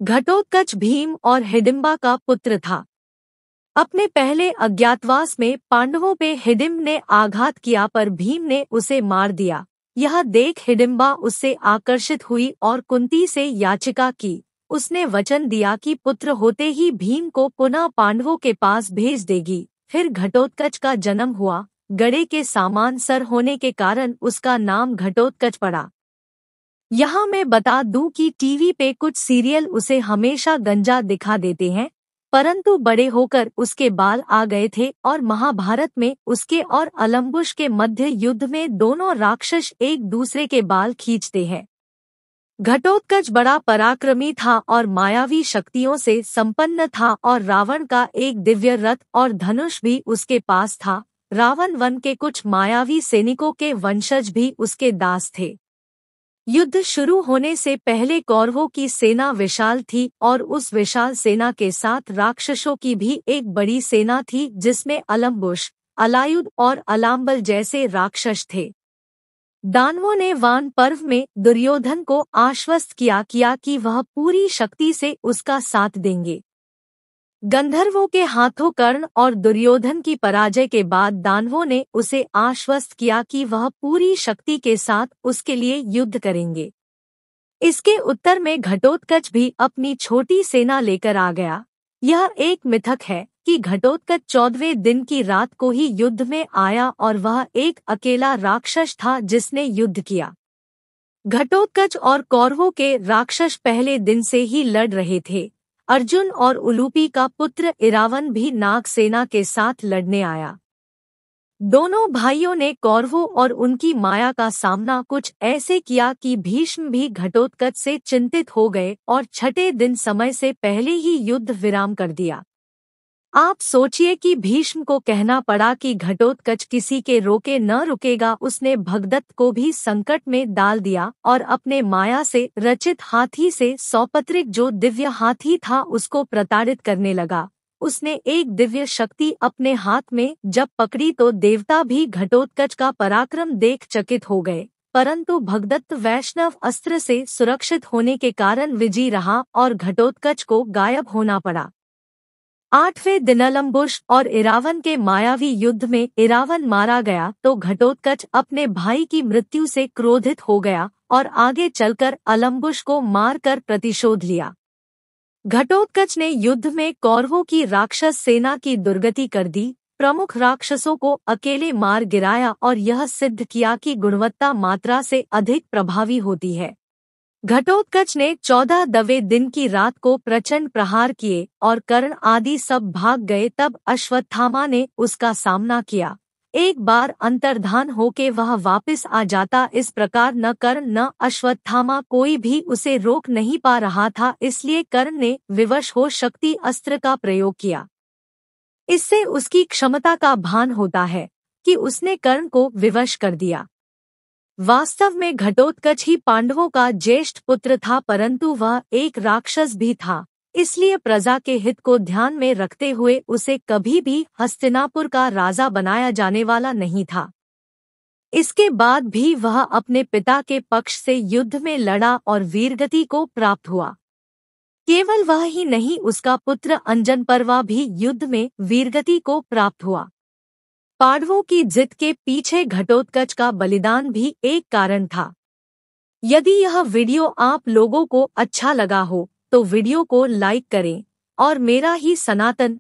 घटोत्कच भीम और हिडिंबा का पुत्र था। अपने पहले अज्ञातवास में पांडवों पे हिडिंब ने आघात किया पर भीम ने उसे मार दिया। यह देख हिडिंबा उससे आकर्षित हुई और कुंती से याचिका की। उसने वचन दिया कि पुत्र होते ही भीम को पुनः पांडवों के पास भेज देगी। फिर घटोत्कच का जन्म हुआ। गड़े के समान सर होने के कारण उसका नाम घटोत्कच पड़ा। यहाँ मैं बता दूं कि टीवी पे कुछ सीरियल उसे हमेशा गंजा दिखा देते हैं, परंतु बड़े होकर उसके बाल आ गए थे और महाभारत में उसके और अलम्बुश के मध्य युद्ध में दोनों राक्षस एक दूसरे के बाल खींचते हैं। घटोत्कच बड़ा पराक्रमी था और मायावी शक्तियों से संपन्न था और रावण का एक दिव्य रथ और धनुष भी उसके पास था। रावण वन के कुछ मायावी सैनिकों के वंशज भी उसके दास थे। युद्ध शुरू होने से पहले कौरवों की सेना विशाल थी और उस विशाल सेना के साथ राक्षसों की भी एक बड़ी सेना थी जिसमें अलम्बुश, अलायुध और अलाम्बल जैसे राक्षस थे। दानवों ने वान पर्व में दुर्योधन को आश्वस्त किया कि वह पूरी शक्ति से उसका साथ देंगे। गंधर्वों के हाथों कर्ण और दुर्योधन की पराजय के बाद दानवों ने उसे आश्वस्त किया कि वह पूरी शक्ति के साथ उसके लिए युद्ध करेंगे। इसके उत्तर में घटोत्कच भी अपनी छोटी सेना लेकर आ गया। यह एक मिथक है कि घटोत्कच 14वें दिन की रात को ही युद्ध में आया और वह एक अकेला राक्षस था जिसने युद्ध किया। घटोत्कच और कौरवों के राक्षस पहले दिन से ही लड़ रहे थे। अर्जुन और उलूपी का पुत्र इरावन भी नाग सेना के साथ लड़ने आया। दोनों भाइयों ने कौरवों और उनकी माया का सामना कुछ ऐसे किया कि भीष्म भी घटोत्कच से चिंतित हो गए और छठे दिन समय से पहले ही युद्ध विराम कर दिया। आप सोचिए कि भीष्म को कहना पड़ा कि घटोत्कच किसी के रोके न रुकेगा। उसने भगदत्त को भी संकट में डाल दिया और अपने माया से रचित हाथी से सौपत्रिक जो दिव्य हाथी था उसको प्रताड़ित करने लगा। उसने एक दिव्य शक्ति अपने हाथ में जब पकड़ी तो देवता भी घटोत्कच का पराक्रम देख चकित हो गए, परंतु भगदत्त वैष्णव अस्त्र से सुरक्षित होने के कारण विजयी रहा और घटोत्कच को गायब होना पड़ा। 8वें दिन अलम्बुश और इरावन के मायावी युद्ध में इरावन मारा गया तो घटोत्कच अपने भाई की मृत्यु से क्रोधित हो गया और आगे चलकर अलम्बुश को मारकर प्रतिशोध लिया। घटोत्कच ने युद्ध में कौरवों की राक्षस सेना की दुर्गति कर दी। प्रमुख राक्षसों को अकेले मार गिराया और यह सिद्ध किया कि गुणवत्ता मात्रा से अधिक प्रभावी होती है। घटोत्कच ने 14वें दिन की रात को प्रचंड प्रहार किए और कर्ण आदि सब भाग गए। तब अश्वत्थामा ने उसका सामना किया। एक बार अंतर्धान होके वह वापस आ जाता। इस प्रकार न कर्ण न अश्वत्थामा कोई भी उसे रोक नहीं पा रहा था, इसलिए कर्ण ने विवश हो शक्ति अस्त्र का प्रयोग किया। इससे उसकी क्षमता का भान होता है कि उसने कर्ण को विवश कर दिया। वास्तव में घटोत्कच ही पांडवों का ज्येष्ठ पुत्र था, परंतु वह एक राक्षस भी था, इसलिए प्रजा के हित को ध्यान में रखते हुए उसे कभी भी हस्तिनापुर का राजा बनाया जाने वाला नहीं था। इसके बाद भी वह अपने पिता के पक्ष से युद्ध में लड़ा और वीरगति को प्राप्त हुआ। केवल वह ही नहीं, उसका पुत्र अंजनपर्वा भी युद्ध में वीरगति को प्राप्त हुआ। पांडवों की जित के पीछे घटोत्कच का बलिदान भी एक कारण था। यदि यह वीडियो आप लोगों को अच्छा लगा हो तो वीडियो को लाइक करें और मेरा ही सनातन